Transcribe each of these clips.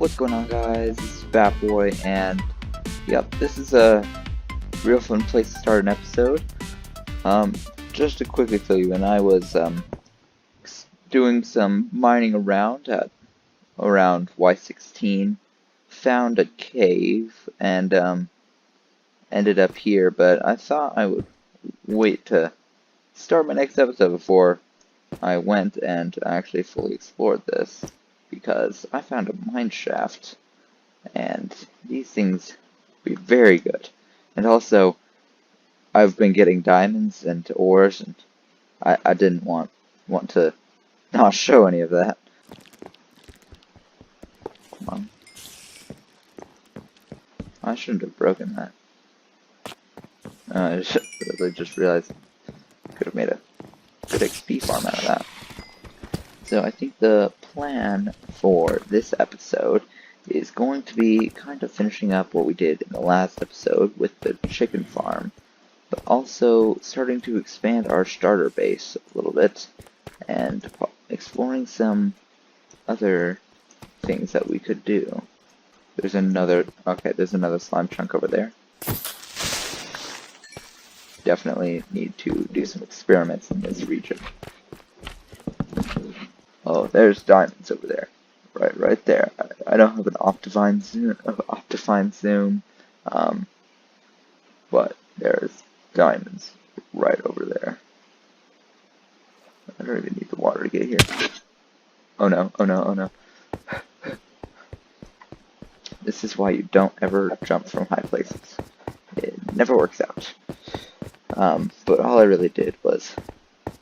What's going on, guys? This is Batboy, and yep, this is a real fun place to start an episode. Just to quickly fill you in, I was doing some mining around Y16, found a cave, and ended up here. But I thought I would wait to start my next episode before I went and actually fully explored this, because I found a mine shaft, and these things be very good. And also, I've been getting diamonds and ores, and I didn't want to not show any of that. Come on. I shouldn't have broken that. I just realized I could have made a good XP farm out of that. So I think the plan for this episode is going to be kind of finishing up what we did in the last episode with the chicken farm, but also starting to expand our starter base a little bit and exploring some other things that we could do. There's another slime chunk over there. Definitely need to do some experiments in this region. Oh, there's diamonds over there. Right there. I don't have an optifine zoom, but there's diamonds right over there. I don't even need the water to get here. Oh no, oh no, oh no. This is why you don't ever jump from high places. It never works out. But all I really did was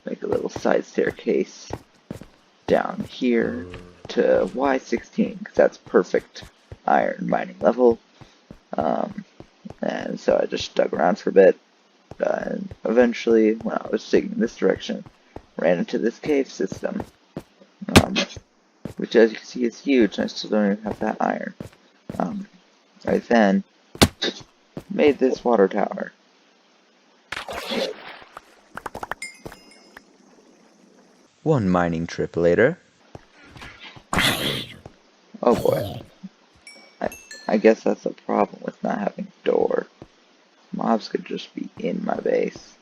make a little side staircase down here to Y16, because that's perfect iron mining level. And so I just dug around for a bit, and eventually, when I was digging in this direction, ran into this cave system, which, as you can see, is huge, and I still don't even have that iron. I then made this water tower. One mining trip later. Oh boy. I guess that's the problem with not having a door. Mobs could just be in my base.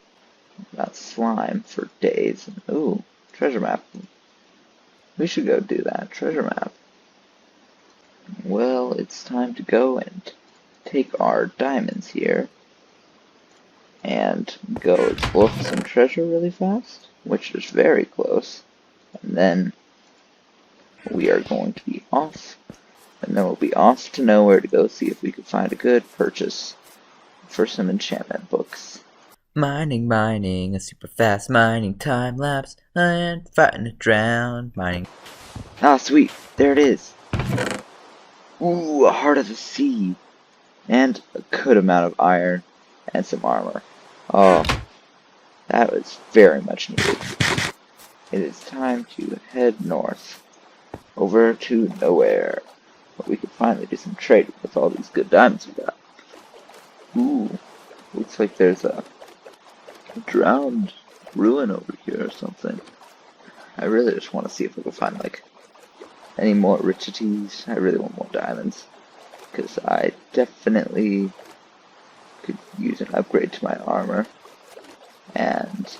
Got slime for days. Ooh, treasure map. We should go do that. Treasure map. Well, it's time to go and take our diamonds here and go explore for some treasure really fast, which is very close. And then we are going to be off. And then we'll be off to nowhere to go see if we can find a good purchase for some enchantment books. Mining, a super fast mining time lapse, and fighting to drown, mining. Ah, sweet, there it is. Ooh, a heart of the sea, and a good amount of iron, and some armor. Oh, that was very much needed. It is time to head north, over to nowhere. We could finally do some trading with all these good diamonds we got. Ooh, looks like there's a drowned ruin over here or something. I really just want to see if we can find, like, any more richities. I really want more diamonds, because I definitely could use an upgrade to my armor, and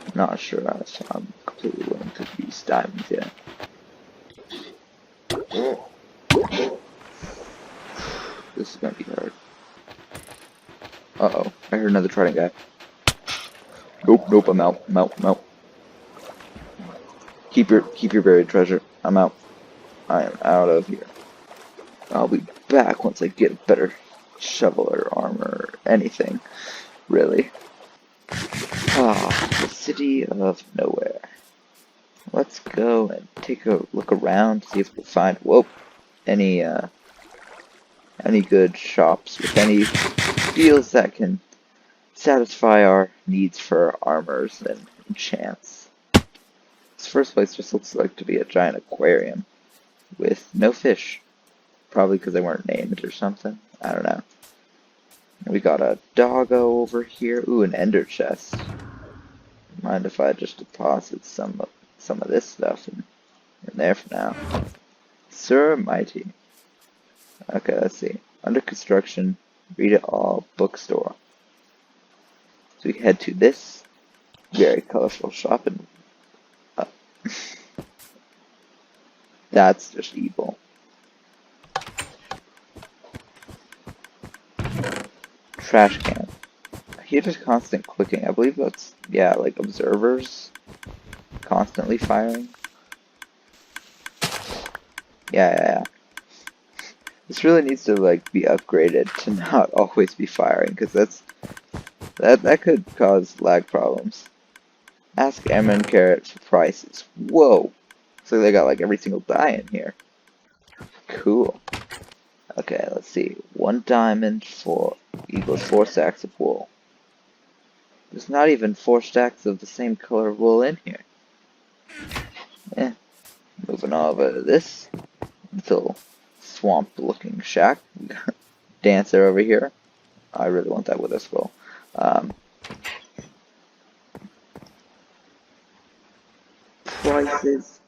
I'm not sure I'm completely willing to use diamonds yet. This is gonna be hard. Uh-oh, I heard another trident guy. Nope, I'm out. Keep your buried treasure. I'm out. I am out of here. I'll be back once I get a better shovel or armor or anything, really. Ah, the city of nowhere. Let's go and take a look around, see if we can find, any good shops with any deals that can satisfy our needs for armors and enchants. This first place just looks like to be a giant aquarium with no fish. Probably because they weren't named or something. I don't know. We got a doggo over here. Ooh, an ender chest. Mind if I just deposit some of this stuff in in there for now. Sir Mighty. Okay, let's see. Under construction, read it all, bookstore. So we head to this very colorful shop and that's just evil. Trash can. I hear just constant clicking. I believe that's, yeah, like observers constantly firing. Yeah. This really needs to like be upgraded to not always be firing, because that could cause lag problems. Ask Emma and Carrot for prices. Whoa! So they got like every single die in here. Cool. Okay, let's see. 1 diamond for equals 4 stacks of wool. There's not even 4 stacks of the same color wool in here. Moving over to this little swamp-looking shack. We got Dancer over here. I really want that wither skull.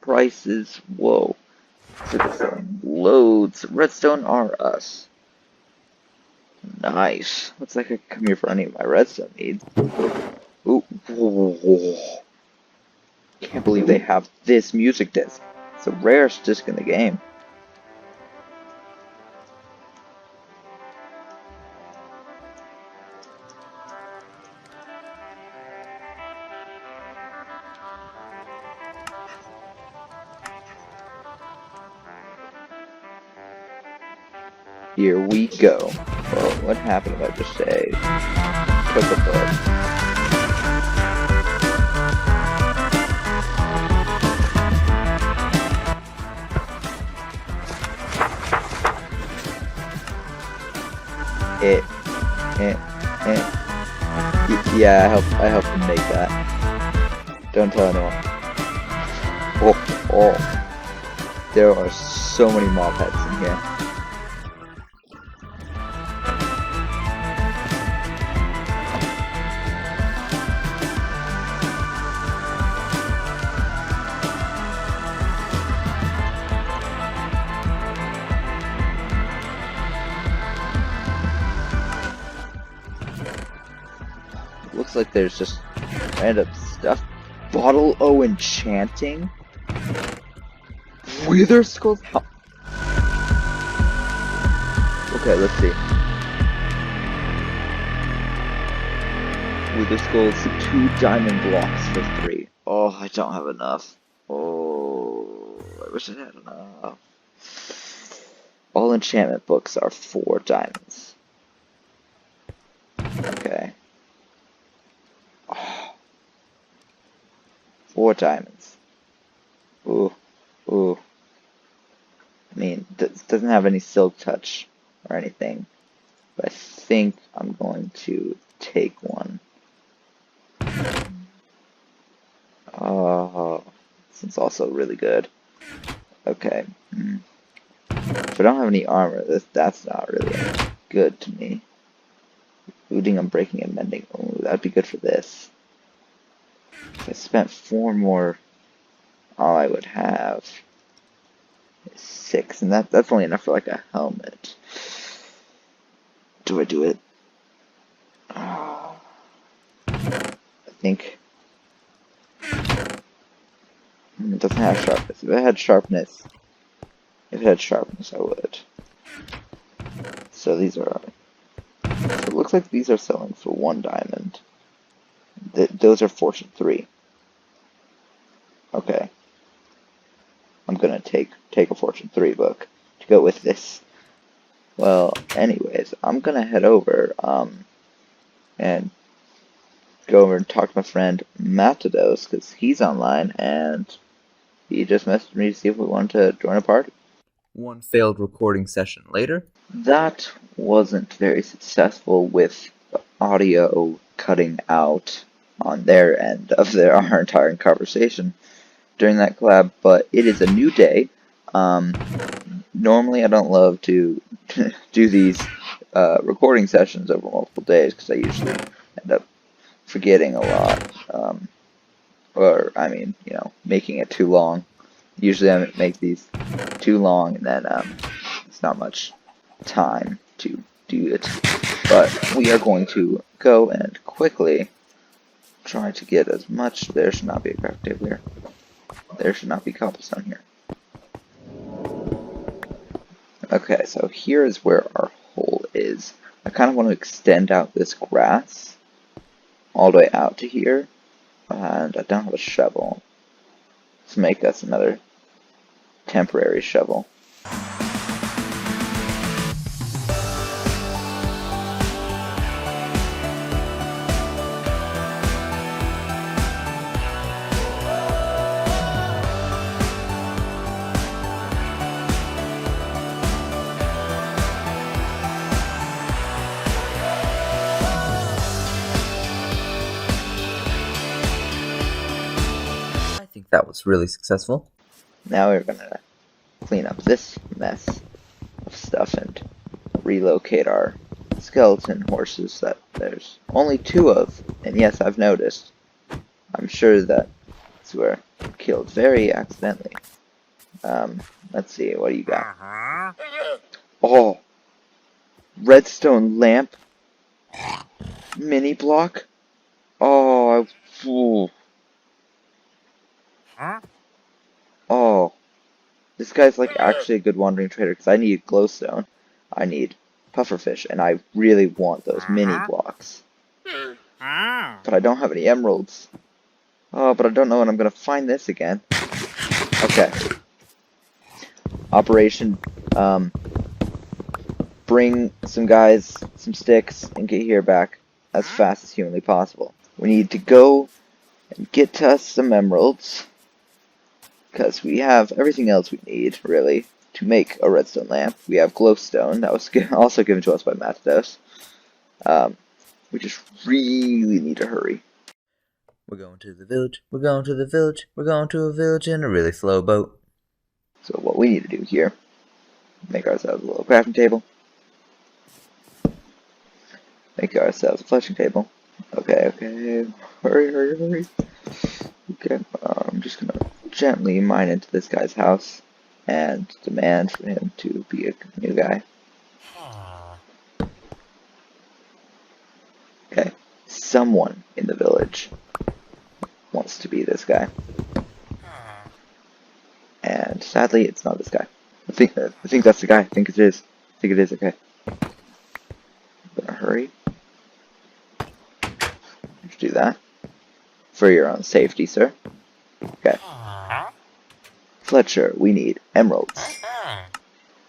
Prices. Whoa. So they're selling loads. Redstone are us. Nice. Looks like I can come here for any of my redstone needs. Ooh. Can't believe they have this music disc. It's the rarest disc in the game. Here we go. Well, what happened if I just say, took a book? Yeah, I helped him make that. Don't tell anyone. Oh. There are so many mob heads in here. Looks like there's just random stuff. Bottle O enchanting? Wither skulls? Okay, let's see. Wither skulls, 2 diamond blocks for 3. Oh, I don't have enough. Oh, I wish I had enough. All enchantment books are 4 diamonds. Okay. 4 diamonds. Ooh. I mean, it doesn't have any silk touch or anything, but I think I'm going to take one. Oh, this one's also really good. Okay. If I don't have any armor, that's not really good to me. Looting, unbreaking, and mending. Oh, that'd be good for this. If I spent 4 more, all I would have is 6, and that's only enough for like a helmet. Do I do it? I think it doesn't have sharpness. If it had sharpness, I would. So these are. So it looks like these are selling for 1 diamond. Those are fortune 3. Okay. I'm gonna take a fortune 3 book to go with this. Well, anyways, I'm gonna head over and go over and talk to my friend Matados, because he's online and he just messaged me to see if we wanted to join a party. 1 failed recording session later. That wasn't very successful with the audio cutting out on their end of our entire conversation during that collab, but it is a new day. Normally I don't love to do these recording sessions over multiple days because I usually end up forgetting a lot, or I mean, making it too long. Usually I make these too long, and then it's not much time to do it. But we are going to go and quickly try to get as much. There should not be a craft table here. There should not be cobblestone here. Okay, so here is where our hole is. I kind of want to extend out this grass all the way out to here, and I don't have a shovel. Let's make us another temporary shovel. I think that was really successful. Now we're gonna clean up this mess of stuff and relocate our skeleton horses that there's only 2 of. And yes, I've noticed. I'm sure that these were killed very accidentally. Let's see, what do you got? Oh! Redstone lamp? Mini block? Oh, oh. This guy's like actually a good wandering trader, because I need glowstone. I need pufferfish, and I really want those mini blocks. But I don't have any emeralds. Oh, but I don't know when I'm gonna find this again. Okay. Operation, bring some guys, some sticks, and get here back as fast as humanly possible. We need to go and get us some emeralds, because we have everything else we need, really, to make a redstone lamp. We have glowstone, that was also given to us by Mathados. We just really need to hurry. We're going to the village, we're going to the village, we're going to a village in a really slow boat. So what we need to do here, make ourselves a little crafting table. Make ourselves a fletching table. Okay, hurry. Okay, I'm just gonna gently mine into this guy's house and demand for him to be a new guy. Okay, someone in the village wants to be this guy. And sadly, it's not this guy. I think that's the guy. I think it is. Okay. I'm gonna hurry. Just do that. For your own safety, sir. Okay. Fletcher, we need emeralds.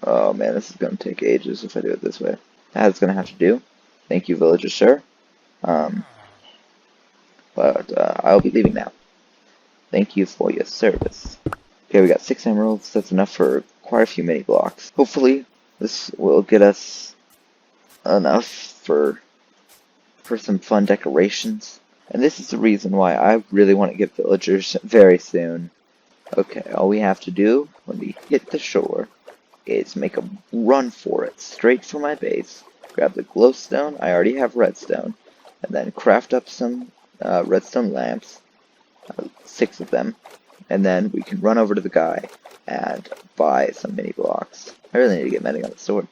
Oh man, this is gonna take ages if I do it this way. That's gonna have to do. Thank you, villager, sir. But I'll be leaving now. Thank you for your service. Okay, we got 6 emeralds. That's enough for quite a few mini blocks. Hopefully, this will get us enough for some fun decorations. And this is the reason why I really want to get villagers very soon. Okay, all we have to do when we hit the shore is make a run for it, straight for my base. Grab the glowstone, I already have redstone, and then craft up some redstone lamps, 6 of them, and then we can run over to the guy and buy some mini blocks. I really need to get mending on the sword.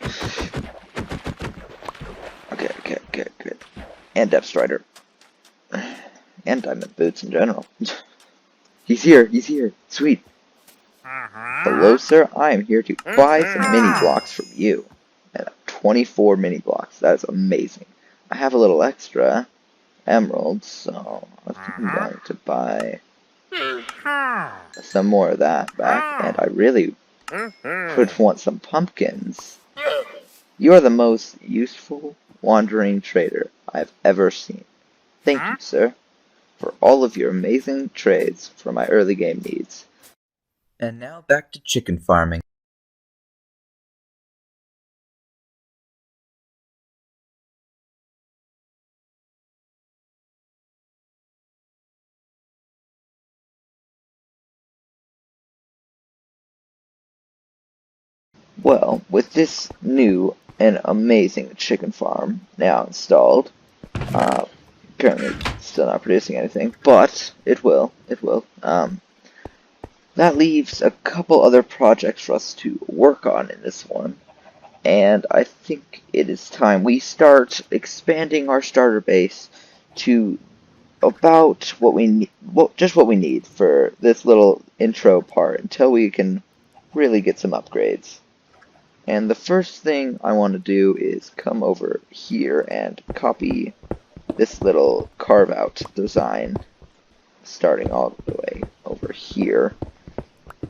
Okay, good. And Depth Strider. And diamond boots in general. He's here. Sweet. Hello, sir. I am here to buy some mini blocks from you. And 24 mini blocks. That is amazing. I have a little extra emeralds, so I think I'm going to buy some more of that back. And I really would want some pumpkins. You are the most useful wandering trader I've ever seen. Thank you, sir, for all of your amazing trades for my early game needs. And now back to chicken farming. Well, with this new and amazing chicken farm now installed, currently still not producing anything, but it will. that leaves a couple other projects for us to work on in this one. And I think it is time we start expanding our starter base to about what we need, just what we need for this little intro part until we can really get some upgrades. And the first thing I want to do is come over here and copy this little carve out design starting all the way over here.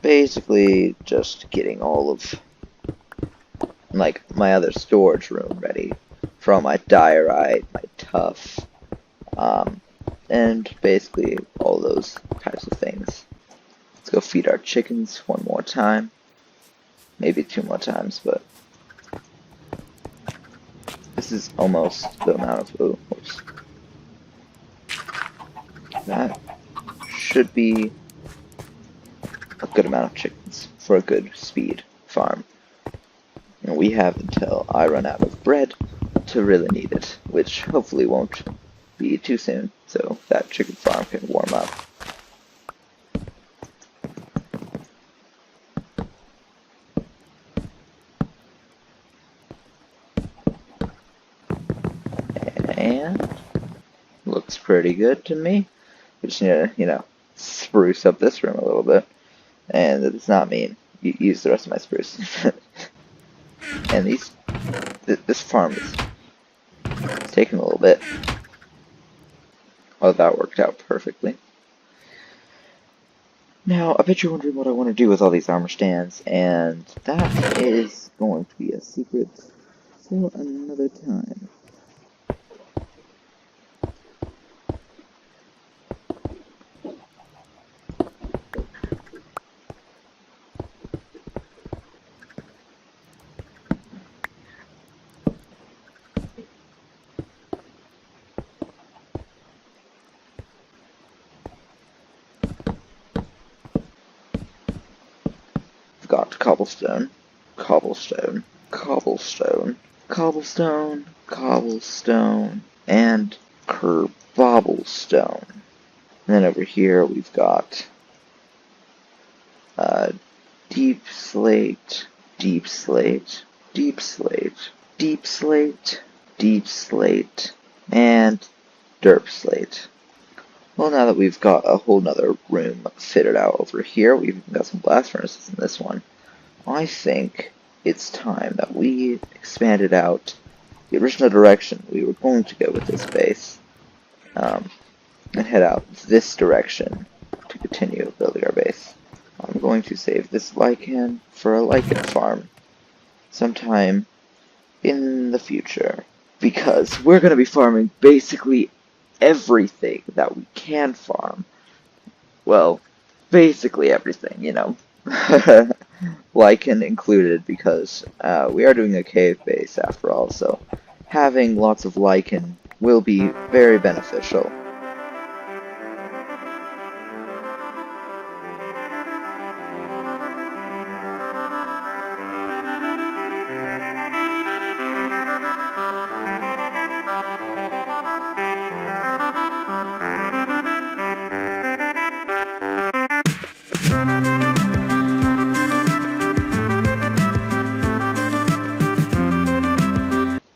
Basically just getting all of like my other storage room ready for all my diorite, my tuff, and basically all those types of things. Let's go feed our chickens one more time. Maybe 2 more times, but this is almost the amount of food. Oops. That should be a good amount of chickens for a good speed farm. And we have until I run out of bread to really need it, which hopefully won't be too soon, so that chicken farm can warm up. And looks pretty good to me. We just need to, spruce up this room a little bit. And that does not mean use the rest of my spruce. And this farm is taking a little bit. Oh, that worked out perfectly. Now, I bet you're wondering what I want to do with all these armor stands, and that is going to be a secret for another time. Got cobblestone, cobblestone, cobblestone, cobblestone, cobblestone, and kerbobblestone. And then over here we've got deep slate, deep slate, deep slate, deep slate, deep slate, and derp slate. Well, now that we've got a whole nother room fitted out over here, we've got some blast furnaces in this one, I think it's time that we expanded out the original direction we were going to go with this base, and head out this direction to continue building our base. I'm going to save this lichen for a lichen farm sometime in the future, because we're going to be farming basically everything that we can farm. Well, basically everything, lichen included, because we are doing a cave base after all, so having lots of lichen will be very beneficial.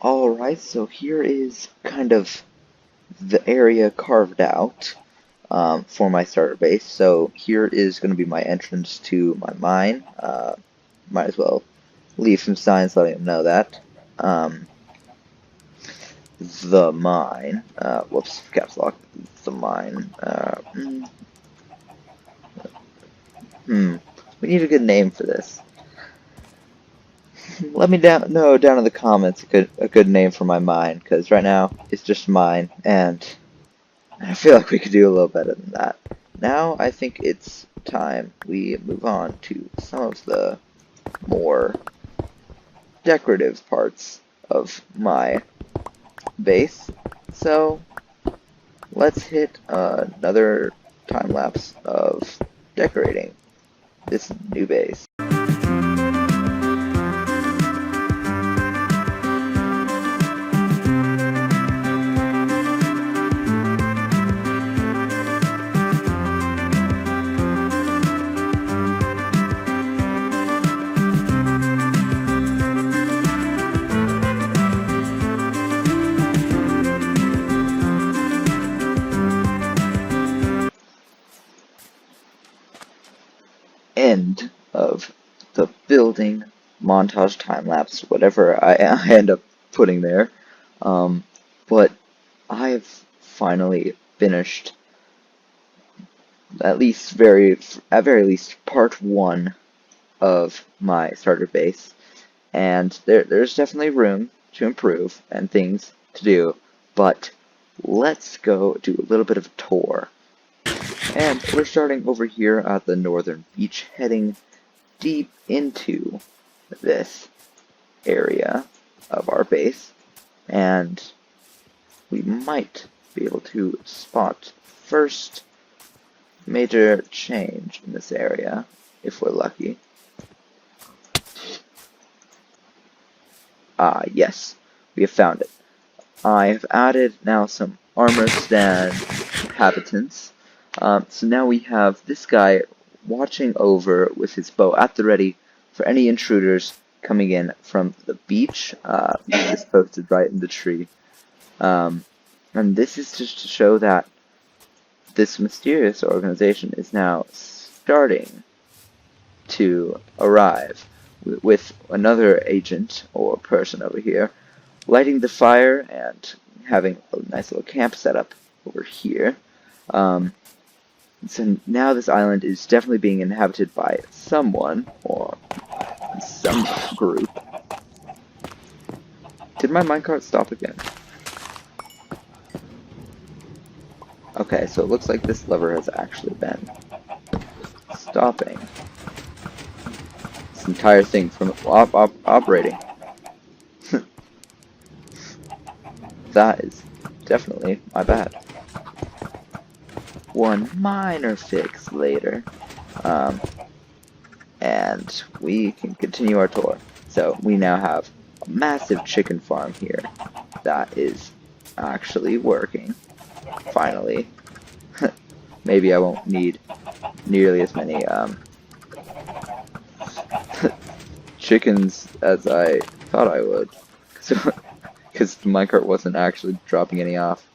Alright, so here is kind of the area carved out for my starter base. So here is going to be my entrance to my mine. Might as well leave some signs letting them know that. The mine. Whoops, caps lock. The mine. We need a good name for this. Let me know down in the comments a good name for my mine, because right now it's just mine, and I feel like we could do a little better than that. Now I think it's time we move on to some of the more decorative parts of my base. So let's hit another time lapse of decorating this new base. of the building montage time lapse, whatever I end up putting there. But I've finally finished at very least part one of my starter base, and there's definitely room to improve and things to do, but let's go do a little bit of a tour. And we're starting over here at the northern beach, heading deep into this area of our base, and we might be able to spot first major change in this area, if we're lucky. Ah, yes, we have found it. I have added now some armor stand inhabitants. So now we have this guy watching over with his bow at the ready for any intruders coming in from the beach. This is posted right in the tree. And this is just to show that this mysterious organization is now starting to arrive with another agent or person over here lighting the fire and having a nice little camp set up over here. So now this island is definitely being inhabited by someone or some group. Did my minecart stop again? Okay, so it looks like this lever has actually been stopping this entire thing from operating. That is definitely my bad. One minor fix later, and we can continue our tour. So we now have a massive chicken farm here that is actually working, finally. Maybe I won't need nearly as many chickens as I thought I would, because the minecart wasn't actually dropping any off.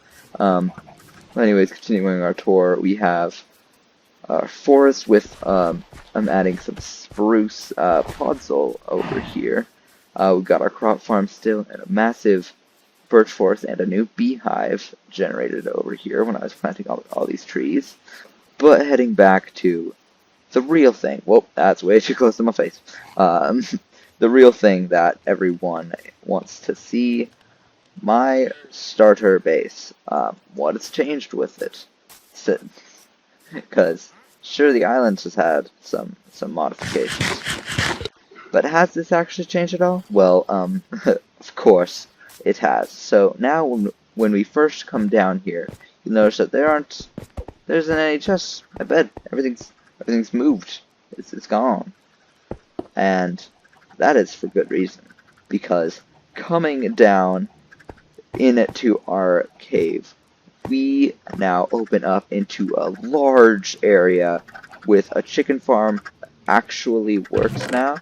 Anyways, continuing our tour, we have a forest with, I'm adding some spruce podzol over here. We've got our crop farm still, and a massive birch forest, and a new beehive generated over here when I was planting all these trees. But heading back to the real thing. Whoa, that's way too close to my face. The real thing that everyone wants to see. My starter base. What has changed with it? Because sure, the island has had some modifications, but has this actually changed at all? Well, of course it has. So now when we first come down here, you'll notice that there isn't any chests. I bet everything's moved. It's gone, and that is for good reason, because coming down into our cave, we now open up into a large area with a chicken farm that actually works now.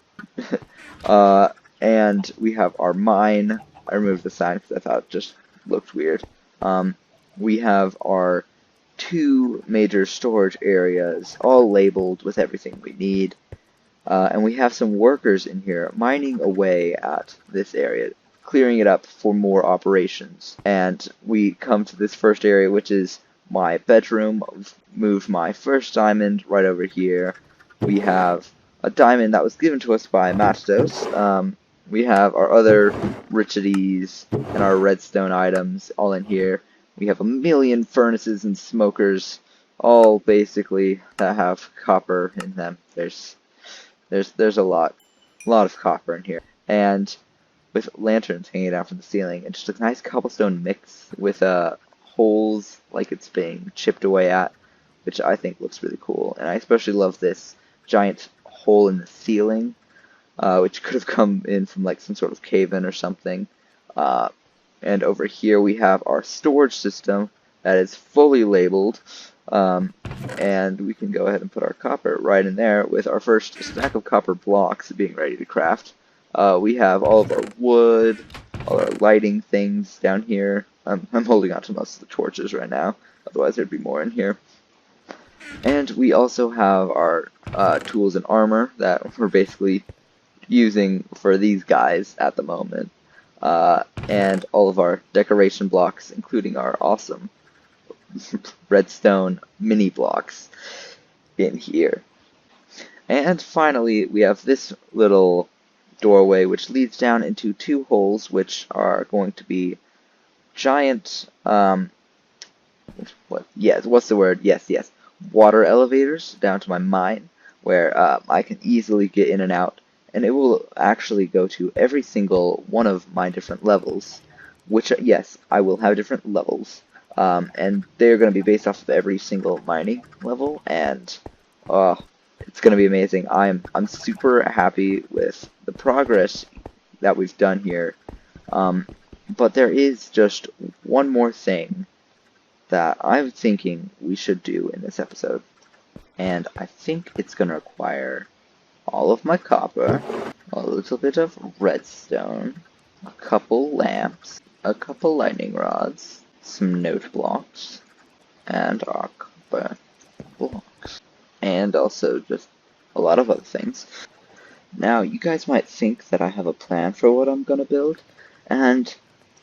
And we have our mine. I removed the sign because I thought it just looked weird. We have our two major storage areas, all labeled with everything we need. And we have some workers in here mining away at this area, clearing it up for more operations. And we come to this first area, which is my bedroom. I've moved my first diamond right over here. We have a diamond that was given to us by Matos. We have our other richities and our redstone items all in here. We have a million furnaces and smokers, all basically that have copper in them. There's a lot of copper in here, and with lanterns hanging down from the ceiling, and just a nice cobblestone mix with holes like it's being chipped away at, which I think looks really cool. And I especially love this giant hole in the ceiling, which could have come in from like some sort of cave-in or something. And over here we have our storage system that is fully labeled. And we can go ahead and put our copper right in there with our first stack of copper blocks being ready to craft. We have all of our wood, all our lighting things down here. I'm holding on to most of the torches right now, otherwise there'd be more in here. And we also have our tools and armor that we're basically using for these guys at the moment. And all of our decoration blocks, including our awesome redstone mini blocks in here. And finally, we have this little doorway which leads down into two holes which are going to be giant, what's the word? Yes, water elevators down to my mine where I can easily get in and out, and it will actually go to every single one of my different levels, which, yes, I will have different levels, and they're going to be based off of every single mining level, and uh, it's going to be amazing. I'm super happy with the progress that we've done here, but there is just one more thing that I'm thinking we should do in this episode. And I think it's going to require all of my copper, a little bit of redstone, a couple lamps, a couple lightning rods, some note blocks, and our copper blocks. And also just a lot of other things. Now, you guys might think that I have a plan for what I'm going to build, and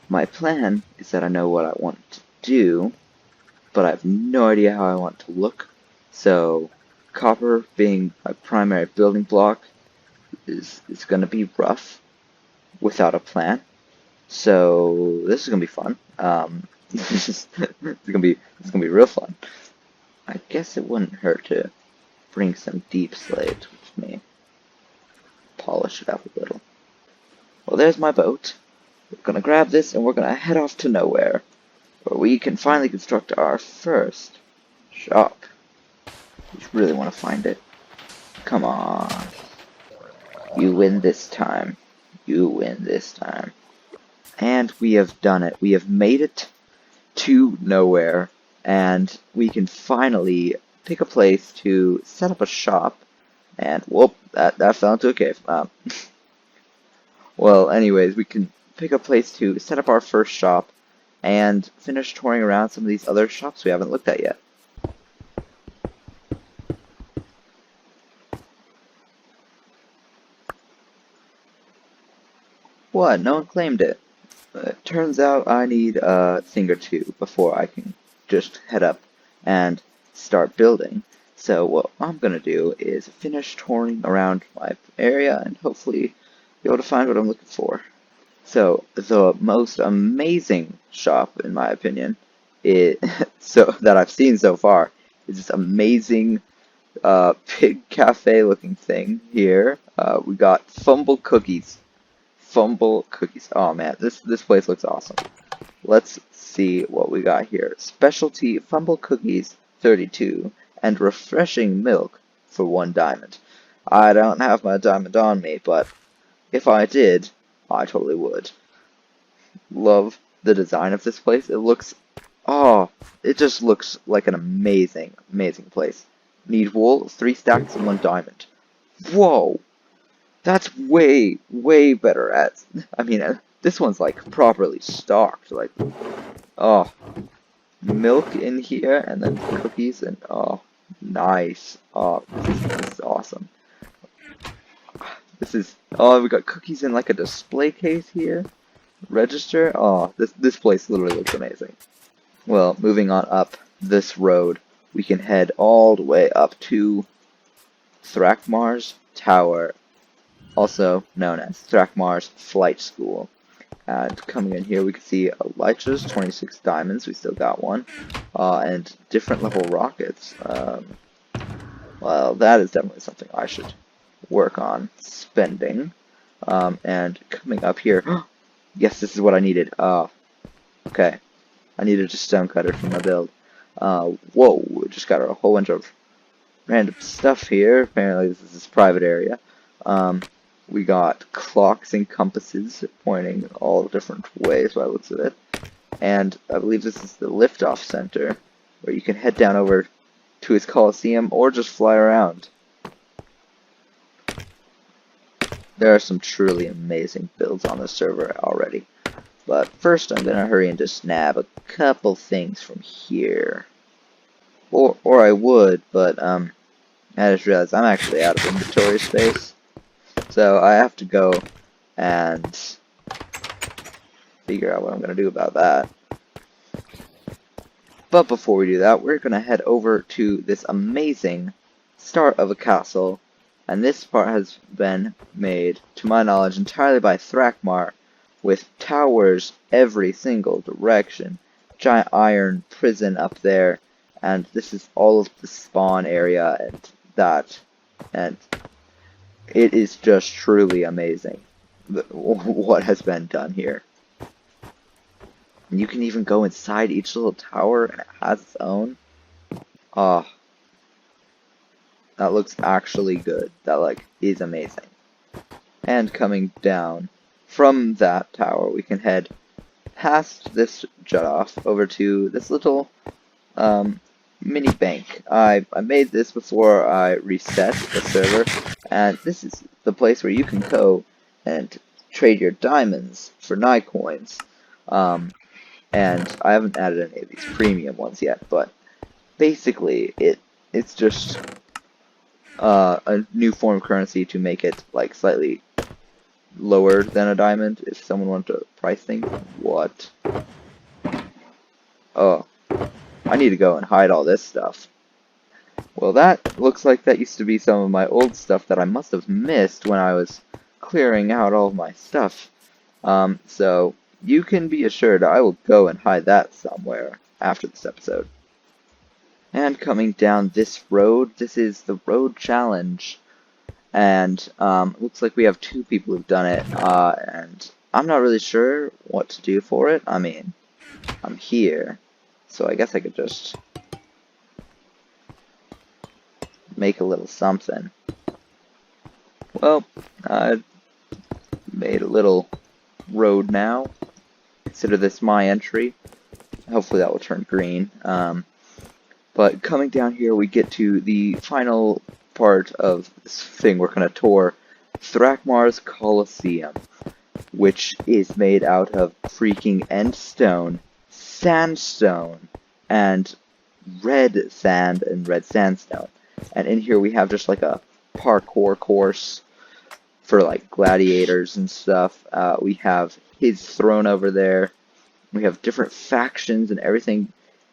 my plan is that I know what I want to do, but I have no idea how I want to look. So copper being my primary building block is going to be rough without a plan. So this is going to be fun. It's gonna be real fun. I guess it wouldn't hurt to bring some deep slates with me. Polish it up a little. Well, there's my boat. We're gonna grab this and we're gonna head off to nowhere, where we can finally construct our first shop. We really want to find it. Come on. You win this time. You win this time. And we have done it. We have made it to nowhere. And we can finally pick a place to set up a shop. And, whoop, that fell into a cave. Well, anyways, we can pick a place to set up our first shop and finish touring around some of these other shops we haven't looked at yet. What? No one claimed it. It turns out I need a thing or two before I can just head up and start building. So what I'm going to do is finish touring around my area and hopefully be able to find what I'm looking for. So the most amazing shop, in my opinion, that I've seen so far, is this amazing pig cafe looking thing here. We got Fumble Cookies. Fumble Cookies. Oh man, this place looks awesome. Let's see what we got here. Specialty Fumble Cookies 32 and refreshing milk for 1 diamond. I don't have my diamond on me, but if I did, I totally would. Love the design of this place. It just looks like an amazing, amazing place. Need wool, 3 stacks and 1 diamond. Whoa! That's way, way better this one's like properly stocked. Like, oh, milk in here and then cookies and, oh, nice. Oh, this is awesome. We got cookies in like a display case here. Register. Oh, this place literally looks amazing. Well, moving on up this road, we can head all the way up to Thrakmar's Tower, also known as Thrakmar's Flight School. And coming in here, we can see Elytra's 26 diamonds. We still got one. And different level rockets. Well, that is definitely something I should work on spending. And coming up here, yes, this is what I needed. Okay, I needed a stone cutter for my build. Whoa, we just got a whole bunch of random stuff here. Apparently this is a private area. We got clocks and compasses pointing all different ways by the looks of it. And I believe this is the liftoff center, where you can head down over to his Coliseum or just fly around. There are some truly amazing builds on this server already. But first I'm going to hurry and just snab a couple things from here. Or I would, but I just realized I'm actually out of inventory space, so I have to go and figure out what I'm gonna do about that. But before we do that, we're gonna head over to this amazing start of a castle, and this part has been made, to my knowledge, entirely by Thrakmar, with towers every single direction, giant iron prison up there, and this is all of the spawn area and that, and it is just truly amazing what has been done here. And you can even go inside each little tower and it has its own. Oh, that looks actually good. That like is amazing. And coming down from that tower, we can head past this jut off over to this little mini bank. I made this before I reset the server, and this is the place where you can go and trade your diamonds for Nycoins. And I haven't added any of these premium ones yet, but basically it's just a new form of currency to make it like slightly lower than a diamond if someone wanted to price things. What? Oh, I need to go and hide all this stuff. Well, that looks like that used to be some of my old stuff that I must have missed when I was clearing out all of my stuff. So you can be assured I will go and hide that somewhere after this episode. And coming down this road, this is the road challenge. And looks like we have 2 people who've done it, and I'm not really sure what to do for it. I mean, I'm here, so I guess I could just make a little something. Well, I made a little road now. Consider this my entry. Hopefully that will turn green. But coming down here, we get to the final part of this thing we're going to tour, Thrakmar's Colosseum, which is made out of freaking endstone, sandstone, and red sand and red sandstone. And in here we have just like a parkour course for like gladiators and stuff. We have his throne over there. We have different factions and everything.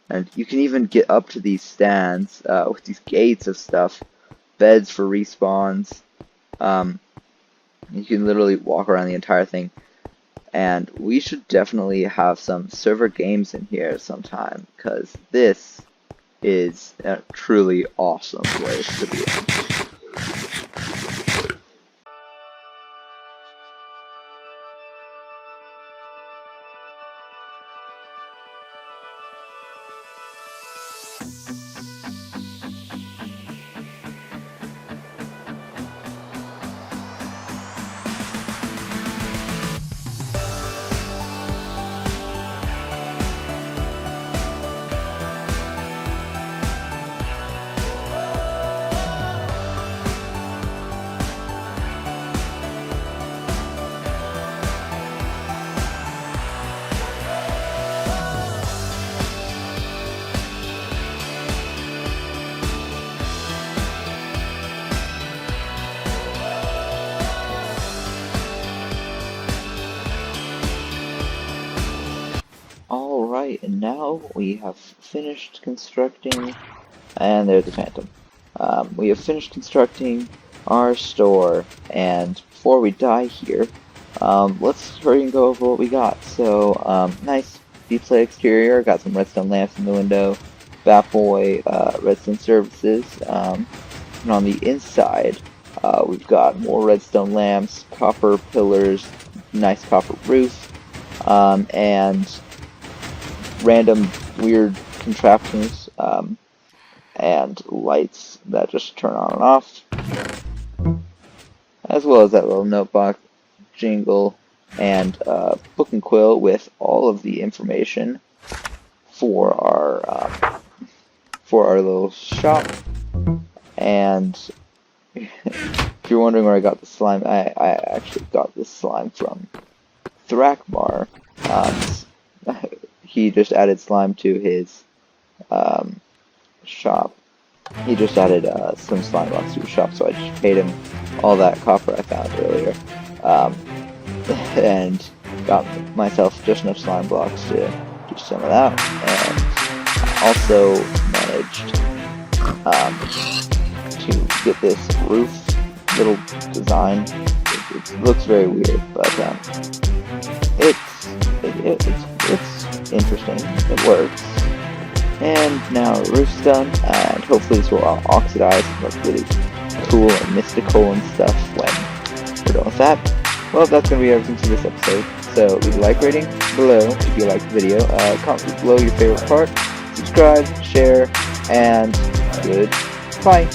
And you can even get up to these stands with these gates of stuff. Beds for respawns. You can literally walk around the entire thing. And we should definitely have some server games in here sometime, because this is a truly awesome place to be in. Alright, and now we have finished constructing, and there's the Phantom. We have finished constructing our store, and before we die here, let's hurry and go over what we got. So, nice display exterior, got some redstone lamps in the window, Batboy, redstone services, and on the inside, we've got more redstone lamps, copper pillars, nice copper roof, and random weird contraptions, and lights that just turn on and off, as well as that little notebook jingle and book and quill with all of the information for our little shop. And if you're wondering where I got the slime, I actually got this slime from Thrakmar. He just added slime to his shop. He just added some slime blocks to his shop, so I just paid him all that copper I found earlier. And got myself just enough slime blocks to do some of that, and also managed to get this roof little design. It looks very weird, but it's interesting. It works. And now the roof's done, and hopefully this will oxidize and look really cool and mystical and stuff when we're done with that. Well, that's going to be everything for this episode. So leave a like rating below if you liked the video. Comment below your favorite part. Subscribe, share, and goodbye.